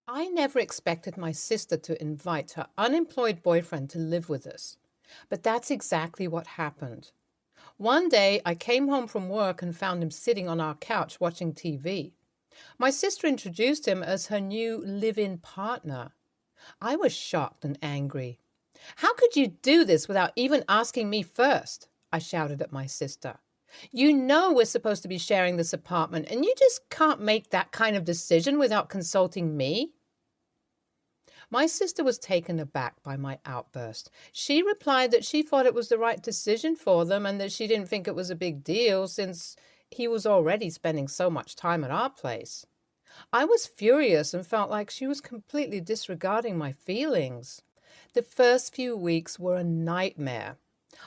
I never expected my sister to invite her unemployed boyfriend to live with us, but that's exactly what happened. One day, I came home from work and found him sitting on our couch watching TV. My sister introduced him as her new live in partner. I was shocked and angry. How could you do this without even asking me first? I shouted at my sister. You know we're supposed to be sharing this apartment, and you just can't make that kind of decision without consulting me. My sister was taken aback by my outburst. She replied that she thought it was the right decision for them and that she didn't think it was a big deal since he was already spending so much time at our place. I was furious and felt like she was completely disregarding my feelings. The first few weeks were a nightmare.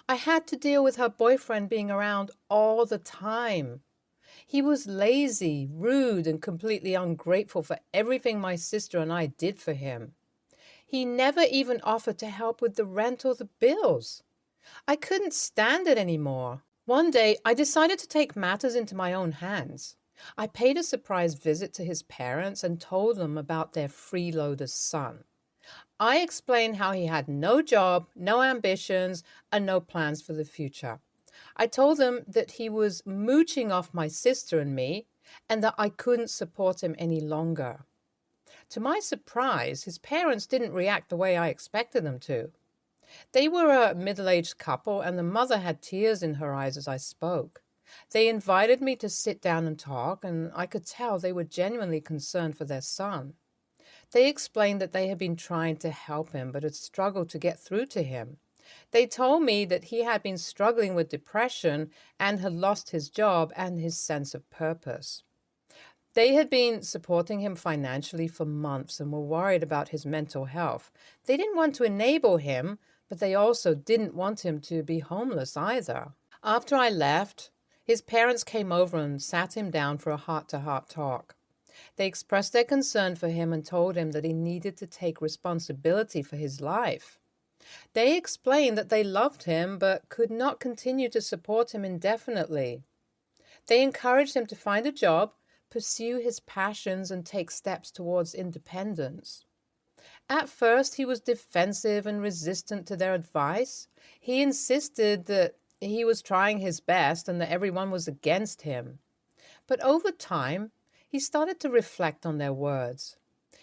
I had to deal with her boyfriend being around all the time. He was lazy, rude, and completely ungrateful for everything my sister and I did for him. He never even offered to help with the rent or the bills. I couldn't stand it anymore. One day, I decided to take matters into my own hands. I paid a surprise visit to his parents and told them about their freeloader son. I explained how he had no job, no ambitions, and no plans for the future. I told them that he was mooching off my sister and me, and that I couldn't support him any longer. To my surprise, his parents didn't react the way I expected them to. They were a middle-aged couple, and the mother had tears in her eyes as I spoke. They invited me to sit down and talk, and I could tell they were genuinely concerned for their son. They explained that they had been trying to help him, but had struggled to get through to him. They told me that he had been struggling with depression and had lost his job and his sense of purpose. They had been supporting him financially for months and were worried about his mental health. They didn't want to enable him, but they also didn't want him to be homeless either. After I left, his parents came over and sat him down for a heart-to-heart talk. They expressed their concern for him and told him that he needed to take responsibility for his life. They explained that they loved him but could not continue to support him indefinitely. They encouraged him to find a job, pursue his passions, and take steps towards independence. At first, he was defensive and resistant to their advice. He insisted that he was trying his best and that everyone was against him. But over time, he started to reflect on their words.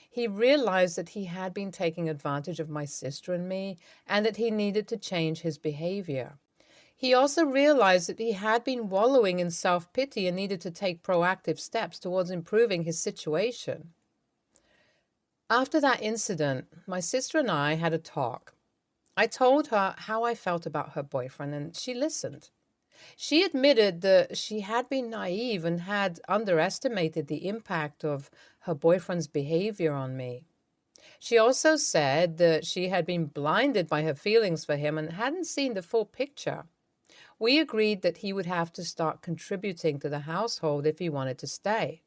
He realized that he had been taking advantage of my sister and me, and that he needed to change his behavior. He also realized that he had been wallowing in self-pity and needed to take proactive steps towards improving his situation. After that incident, my sister and I had a talk. I told her how I felt about her boyfriend, and she listened. She admitted that she had been naive and had underestimated the impact of her boyfriend's behavior on me. She also said that she had been blinded by her feelings for him and hadn't seen the full picture. We agreed that he would have to start contributing to the household if he wanted to stay.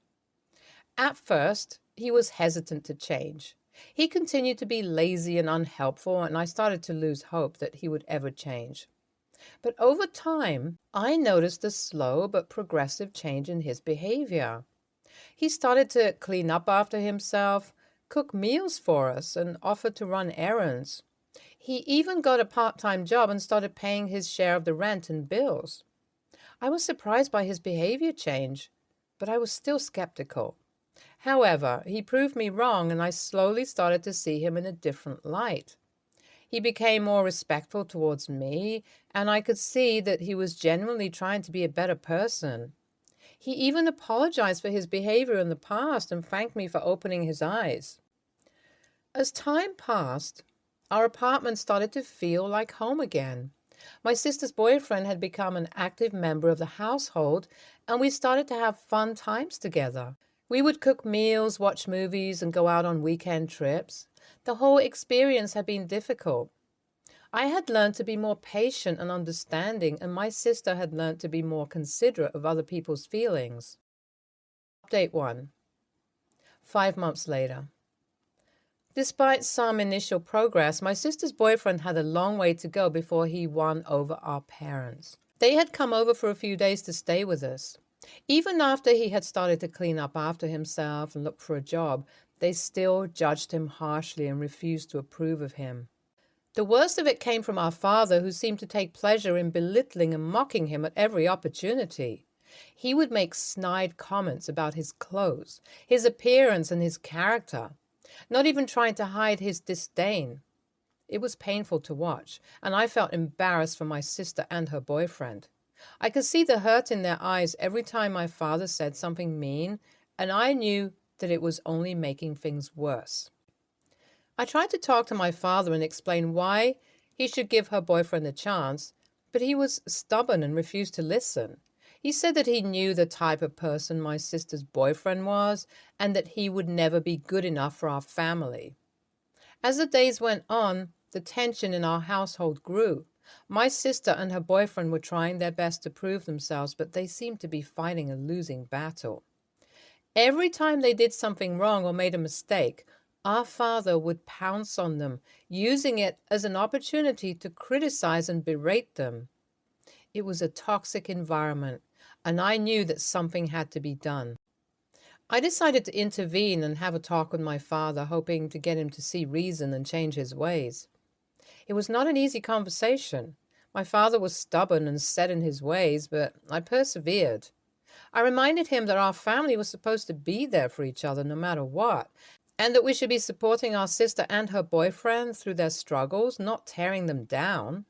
At first, he was hesitant to change. He continued to be lazy and unhelpful, and I started to lose hope that he would ever change. But over time, I noticed a slow but progressive change in his behavior. He started to clean up after himself, cook meals for us, and offered to run errands. He even got a part-time job and started paying his share of the rent and bills. I was surprised by his behavior change, but I was still skeptical. However, he proved me wrong, and I slowly started to see him in a different light. He became more respectful towards me, and I could see that he was genuinely trying to be a better person. He even apologized for his behavior in the past and thanked me for opening his eyes. As time passed, our apartment started to feel like home again. My sister's boyfriend had become an active member of the household, and we started to have fun times together. We would cook meals, watch movies, and go out on weekend trips. The whole experience had been difficult. I had learned to be more patient and understanding, and my sister had learned to be more considerate of other people's feelings. Update 1. 5 months later. Despite some initial progress, my sister's boyfriend had a long way to go before he won over our parents. They had come over for a few days to stay with us. Even after he had started to clean up after himself and look for a job, They still judged him harshly and refused to approve of him. The worst of it came from our father, who seemed to take pleasure in belittling and mocking him at every opportunity. He would make snide comments about his clothes, his appearance, and his character, not even trying to hide his disdain. It was painful to watch, and I felt embarrassed for my sister and her boyfriend. I could see the hurt in their eyes every time my father said something mean, and I knew that it was only making things worse. I tried to talk to my father and explain why he should give her boyfriend a chance, but he was stubborn and refused to listen. He said that he knew the type of person my sister's boyfriend was and that he would never be good enough for our family. As the days went on, the tension in our household grew. My sister and her boyfriend were trying their best to prove themselves, but they seemed to be fighting a losing battle. Every time they did something wrong or made a mistake, our father would pounce on them, using it as an opportunity to criticize and berate them. It was a toxic environment, and I knew that something had to be done. I decided to intervene and have a talk with my father, hoping to get him to see reason and change his ways. It was not an easy conversation. My father was stubborn and set in his ways, but I persevered. I reminded him that our family was supposed to be there for each other no matter what, and that we should be supporting our sister and her boyfriend through their struggles, not tearing them down.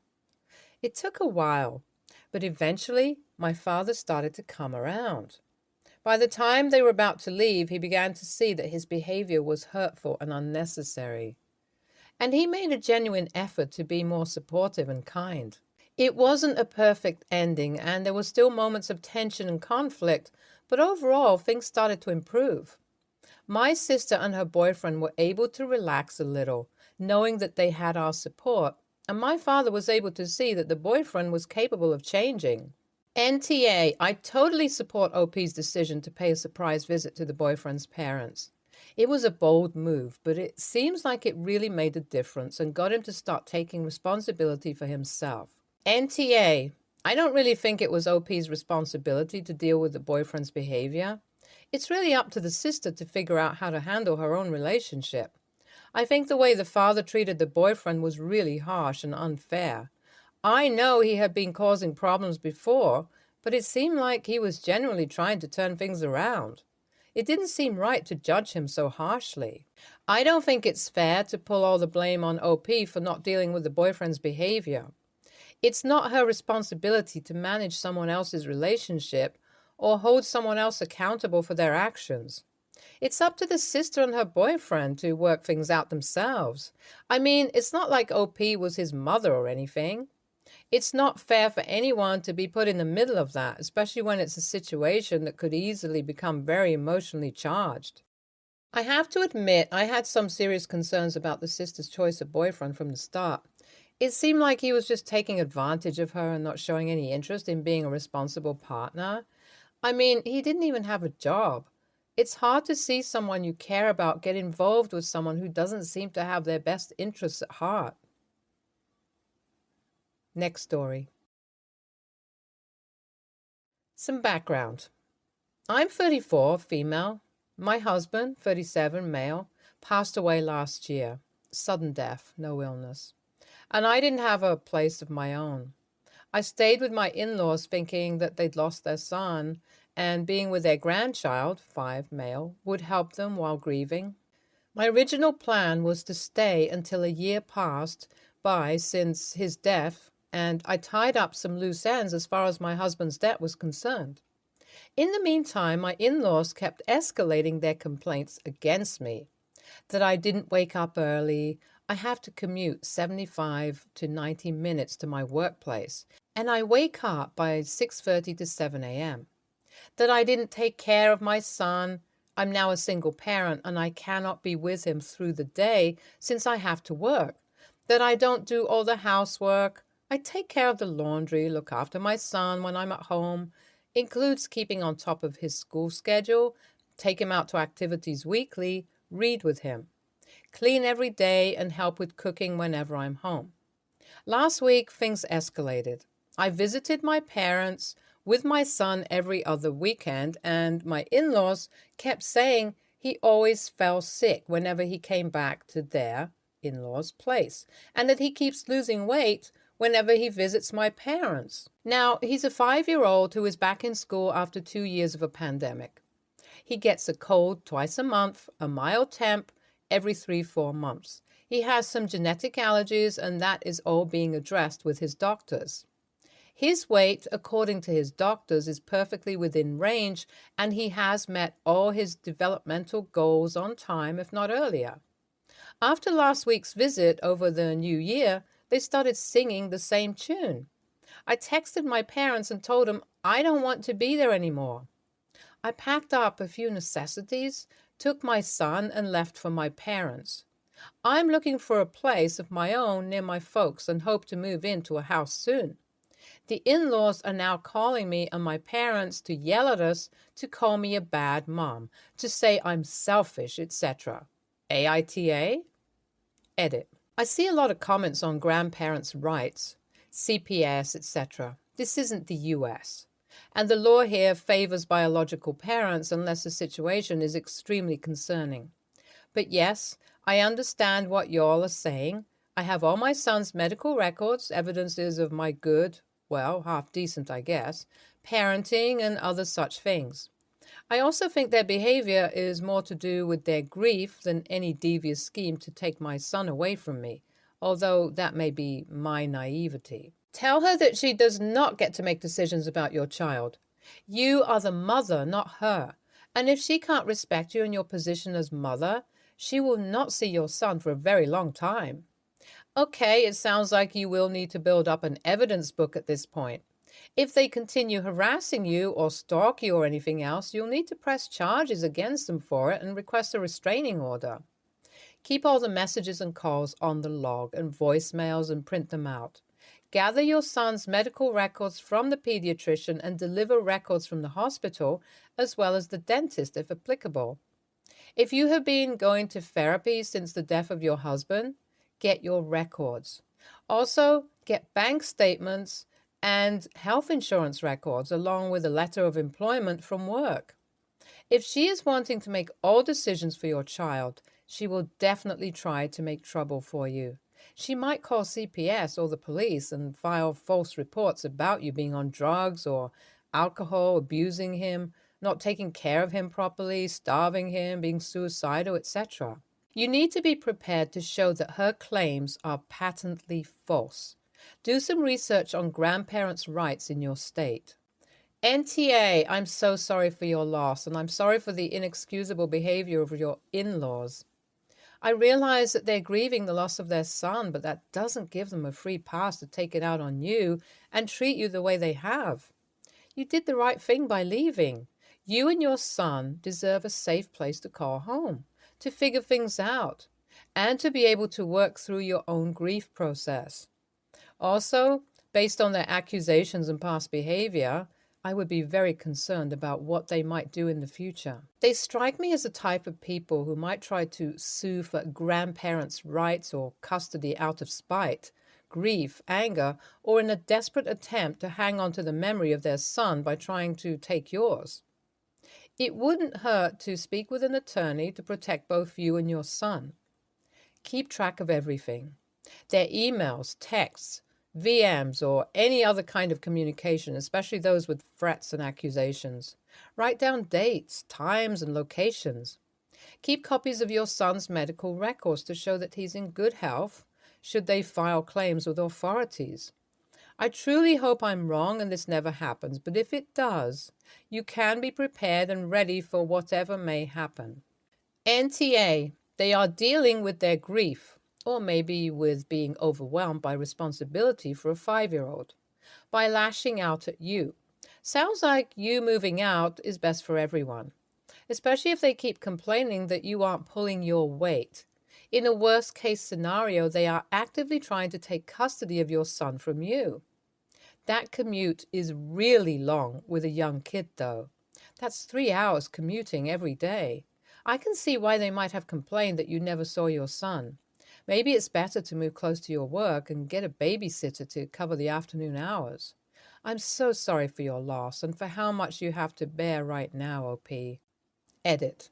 It took a while, but eventually my father started to come around. By the time they were about to leave, he began to see that his behavior was hurtful and unnecessary. And he made a genuine effort to be more supportive and kind. It wasn't a perfect ending, and there were still moments of tension and conflict, but overall, things started to improve. My sister and her boyfriend were able to relax a little, knowing that they had our support, and my father was able to see that the boyfriend was capable of changing. NTA, I totally support OP's decision to pay a surprise visit to the boyfriend's parents. It was a bold move, but it seems like it really made a difference and got him to start taking responsibility for himself. NTA, I don't really think it was OP's responsibility to deal with the boyfriend's behavior. It's really up to the sister to figure out how to handle her own relationship. I think the way the father treated the boyfriend was really harsh and unfair. I know he had been causing problems before, but it seemed like he was genuinely trying to turn things around. It didn't seem right to judge him so harshly. I don't think it's fair to pull all the blame on OP for not dealing with the boyfriend's behavior. It's not her responsibility to manage someone else's relationship or hold someone else accountable for their actions. It's up to the sister and her boyfriend to work things out themselves. I mean, it's not like OP was his mother or anything. It's not fair for anyone to be put in the middle of that, especially when it's a situation that could easily become very emotionally charged. I have to admit, I had some serious concerns about the sister's choice of boyfriend from the start. It seemed like he was just taking advantage of her and not showing any interest in being a responsible partner. I mean, he didn't even have a job. It's hard to see someone you care about get involved with someone who doesn't seem to have their best interests at heart. Next story. Some background. I'm 34, female. My husband, 37, male, passed away last year. Sudden death, no illness. And I didn't have a place of my own. I stayed with my in-laws thinking that they'd lost their son, and being with their grandchild, 5, male, would help them while grieving. My original plan was to stay until a year passed by since his death, and I tied up some loose ends as far as my husband's debt was concerned. In the meantime, my in-laws kept escalating their complaints against me, that I didn't wake up early, I have to commute 75 to 90 minutes to my workplace, and I wake up by 6:30 to 7 a.m., that I didn't take care of my son. I'm now a single parent and I cannot be with him through the day since I have to work, that I don't do all the housework. I take care of the laundry, look after my son when I'm at home, includes keeping on top of his school schedule, take him out to activities weekly, read with him, clean every day, and help with cooking whenever I'm home. Last week, things escalated. I visited my parents with my son every other weekend, and my in-laws kept saying he always fell sick whenever he came back to their in-laws' place, and that he keeps losing weight whenever he visits my parents. Now, he's a 5-year-old who is back in school after 2 years of a pandemic. He gets a cold twice a month, a mild temp every 3-4 months. He has some genetic allergies, and that is all being addressed with his doctors. His weight, according to his doctors, is perfectly within range, and he has met all his developmental goals on time, if not earlier. After last week's visit over the new year, they started singing the same tune. I texted my parents and told them I don't want to be there anymore. I packed up a few necessities, took my son, and left for my parents. I'm looking for a place of my own near my folks and hope to move into a house soon. The in-laws are now calling me and my parents to yell at us, to call me a bad mom, to say I'm selfish, etc. AITA? Edit. I see a lot of comments on grandparents' rights, CPS, etc. This isn't the US. And the law here favors biological parents unless the situation is extremely concerning. But yes, I understand what y'all are saying. I have all my son's medical records, evidences of my good, well, half decent, I guess, parenting and other such things. I also think their behavior is more to do with their grief than any devious scheme to take my son away from me, although that may be my naivety. Tell her that she does not get to make decisions about your child. You are the mother, not her. And if she can't respect you in your position as mother, she will not see your son for a very long time. Okay, it sounds like you will need to build up an evidence book at this point. If they continue harassing you or stalk you or anything else, you'll need to press charges against them for it and request a restraining order. Keep all the messages and calls on the log and voicemails and print them out. Gather your son's medical records from the pediatrician and deliver records from the hospital as well as the dentist if applicable. If you have been going to therapy since the death of your husband, get your records. Also, get bank statements and health insurance records along with a letter of employment from work. If she is wanting to make all decisions for your child, she will definitely try to make trouble for you. She might call CPS or the police and file false reports about you being on drugs or alcohol, abusing him, not taking care of him properly, starving him, being suicidal, etc. You need to be prepared to show that her claims are patently false. Do some research on grandparents' rights in your state. NTA, I'm so sorry for your loss, and I'm sorry for the inexcusable behavior of your in-laws. I realize that they're grieving the loss of their son, but that doesn't give them a free pass to take it out on you and treat you the way they have. You did the right thing by leaving. You and your son deserve a safe place to call home, to figure things out, and to be able to work through your own grief process. Also, based on their accusations and past behavior, I would be very concerned about what they might do in the future. They strike me as the type of people who might try to sue for grandparents' rights or custody out of spite, grief, anger, or in a desperate attempt to hang on to the memory of their son by trying to take yours. It wouldn't hurt to speak with an attorney to protect both you and your son. Keep track of everything. Their emails, texts, VMs, or any other kind of communication, especially those with threats and accusations. Write down dates, times, and locations. Keep copies of your son's medical records to show that he's in good health, should they file claims with authorities. I truly hope I'm wrong and this never happens, but if it does, you can be prepared and ready for whatever may happen. NTA, they are dealing with their grief, or maybe with being overwhelmed by responsibility for a 5-year-old, by lashing out at you. Sounds like you moving out is best for everyone, especially if they keep complaining that you aren't pulling your weight. In a worst-case scenario, they are actively trying to take custody of your son from you. That commute is really long with a young kid, though. That's 3 hours commuting every day. I can see why they might have complained that you never saw your son. Maybe it's better to move close to your work and get a babysitter to cover the afternoon hours. I'm so sorry for your loss and for how much you have to bear right now, OP. Edit.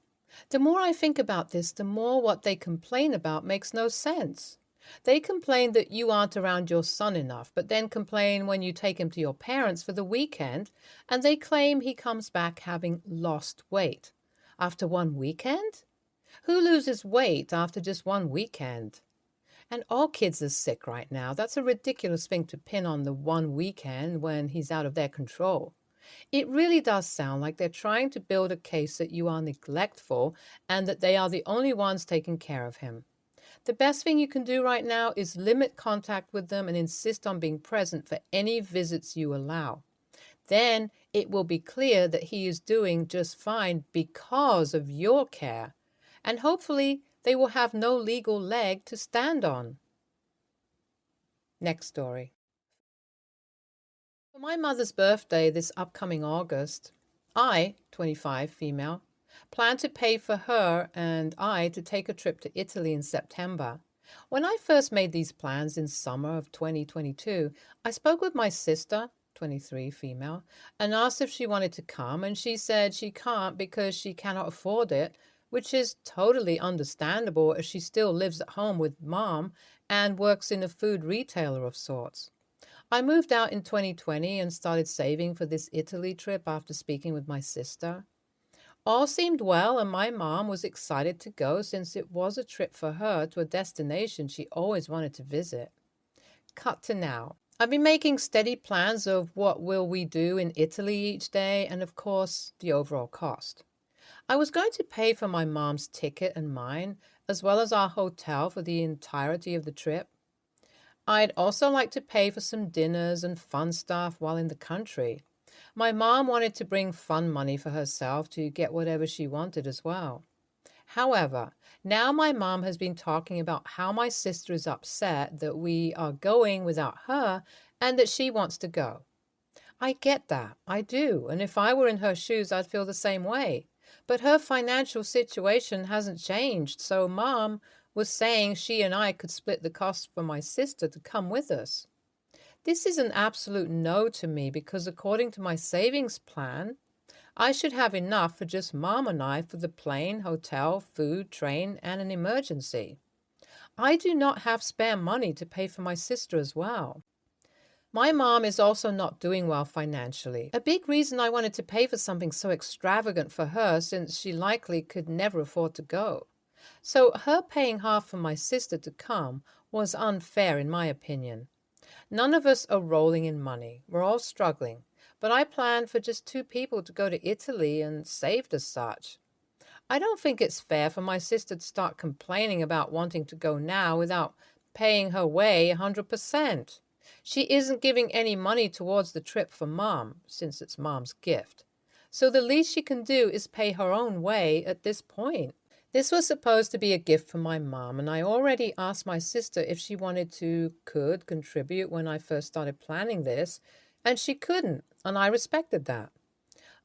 The more I think about this, the more what they complain about makes no sense. They complain that you aren't around your son enough, but then complain when you take him to your parents for the weekend, and they claim he comes back having lost weight. After one weekend? Who loses weight after just one weekend? And all kids are sick right now. That's a ridiculous thing to pin on the one weekend when he's out of their control. It really does sound like they're trying to build a case that you are neglectful and that they are the only ones taking care of him. The best thing you can do right now is limit contact with them and insist on being present for any visits you allow. Then it will be clear that he is doing just fine because of your care, and hopefully they will have no legal leg to stand on. Next story. For my mother's birthday this upcoming August, I, 25, female, plan to pay for her and I to take a trip to Italy in September. When I first made these plans in summer of 2022, I spoke with my sister, 23, female, and asked if she wanted to come, and she said she can't because she cannot afford it, which is totally understandable as she still lives at home with mom and works in a food retailer of sorts. I moved out in 2020 and started saving for this Italy trip after speaking with my sister. All seemed well, and my mom was excited to go since it was a trip for her to a destination she always wanted to visit. Cut to now. I've been making steady plans of what will we do in Italy each day and, of course, the overall cost. I was going to pay for my mom's ticket and mine, as well as our hotel for the entirety of the trip. I'd also like to pay for some dinners and fun stuff while in the country. My mom wanted to bring fun money for herself to get whatever she wanted as well. However, now my mom has been talking about how my sister is upset that we are going without her and that she wants to go. I get that, I do, and if I were in her shoes, I'd feel the same way. But her financial situation hasn't changed, so Mom was saying she and I could split the cost for my sister to come with us. This is an absolute no to me because according to my savings plan, I should have enough for just Mom and I for the plane, hotel, food, train, and an emergency. I do not have spare money to pay for my sister as well. My mom is also not doing well financially. A big reason I wanted to pay for something so extravagant for her since she likely could never afford to go. So her paying half for my sister to come was unfair in my opinion. None of us are rolling in money. We're all struggling. But I planned for just 2 people to go to Italy and saved as such. I don't think it's fair for my sister to start complaining about wanting to go now without paying her way 100%. She isn't giving any money towards the trip for Mom, since it's Mom's gift. So the least she can do is pay her own way at this point. This was supposed to be a gift for my mom, and I already asked my sister if she could contribute when I first started planning this, and she couldn't, and I respected that.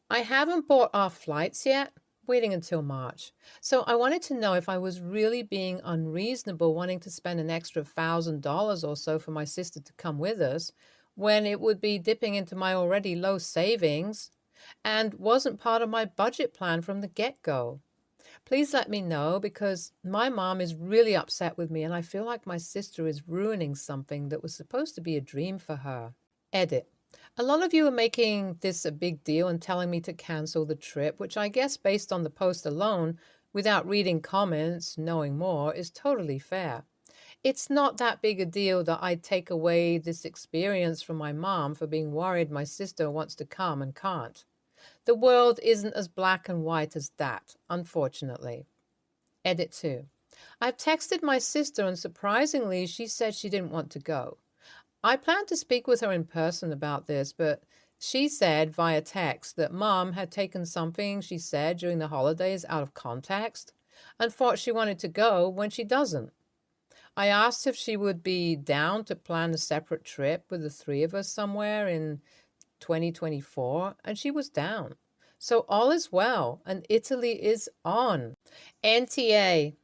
I haven't bought our flights yet, waiting until March. So I wanted to know if I was really being unreasonable wanting to spend an extra $1,000 or so for my sister to come with us when it would be dipping into my already low savings and wasn't part of my budget plan from the get-go. Please let me know because my mom is really upset with me and I feel like my sister is ruining something that was supposed to be a dream for her. Edit. A lot of you are making this a big deal and telling me to cancel the trip, which I guess based on the post alone, without reading comments, knowing more, is totally fair. It's not that big a deal that I'd take away this experience from my mom for being worried my sister wants to come and can't. The world isn't as black and white as that, unfortunately. Edit 2. I've texted my sister and surprisingly she said she didn't want to go. I planned to speak with her in person about this, but she said via text that Mom had taken something she said during the holidays out of context and thought she wanted to go when she doesn't. I asked if she would be down to plan a separate trip with the 3 of us somewhere in 2024, and she was down. So all is well, and Italy is on. NTA.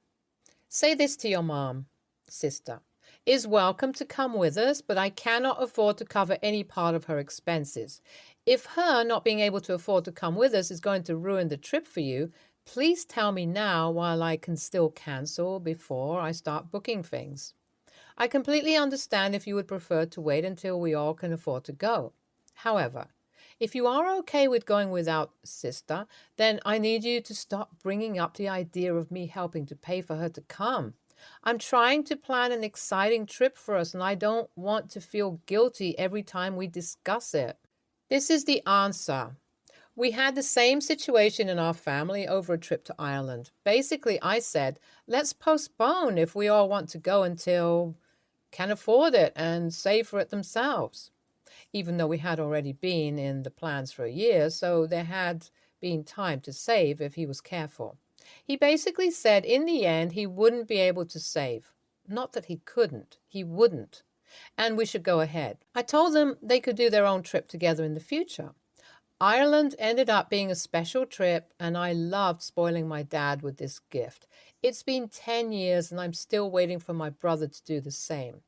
Say this to your mom, sister. Is welcome to come with us, but I cannot afford to cover any part of her expenses. If her not being able to afford to come with us is going to ruin the trip for you, Please tell me now while I can still cancel before I start booking things. I completely understand if you would prefer to wait until we all can afford to go. However, if you are okay with going without sister, then I need you to stop bringing up the idea of me helping to pay for her to come. I'm trying to plan an exciting trip for us, and I don't want to feel guilty every time we discuss it. This is the answer. We had the same situation in our family over a trip to Ireland. Basically, I said, let's postpone if we all want to go until can afford it and save for it themselves. Even though we had already been in the plans for a year, so there had been time to save if he was careful. He basically said in the end he wouldn't be able to save. Not that he couldn't, he wouldn't. And we should go ahead. I told them they could do their own trip together in the future. Ireland ended up being a special trip, and I loved spoiling my dad with this gift. It's been 10 years, and I'm still waiting for my brother to do the same.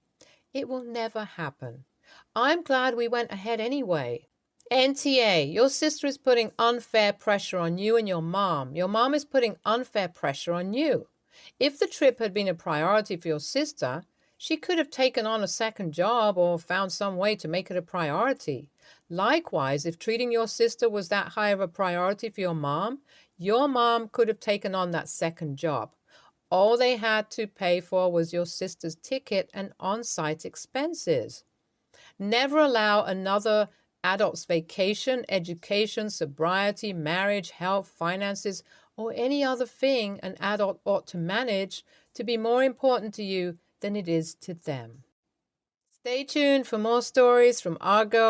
It will never happen. I'm glad we went ahead anyway. NTA, your sister is putting unfair pressure on you and your mom. Your mom is putting unfair pressure on you. If the trip had been a priority for your sister, she could have taken on a second job or found some way to make it a priority. Likewise, if treating your sister was that high of a priority for your mom could have taken on that second job. All they had to pay for was your sister's ticket and on-site expenses. Never allow another adult's vacation, education, sobriety, marriage, health, finances, or any other thing an adult ought to manage to be more important to you than it is to them. Stay tuned for more stories from our girl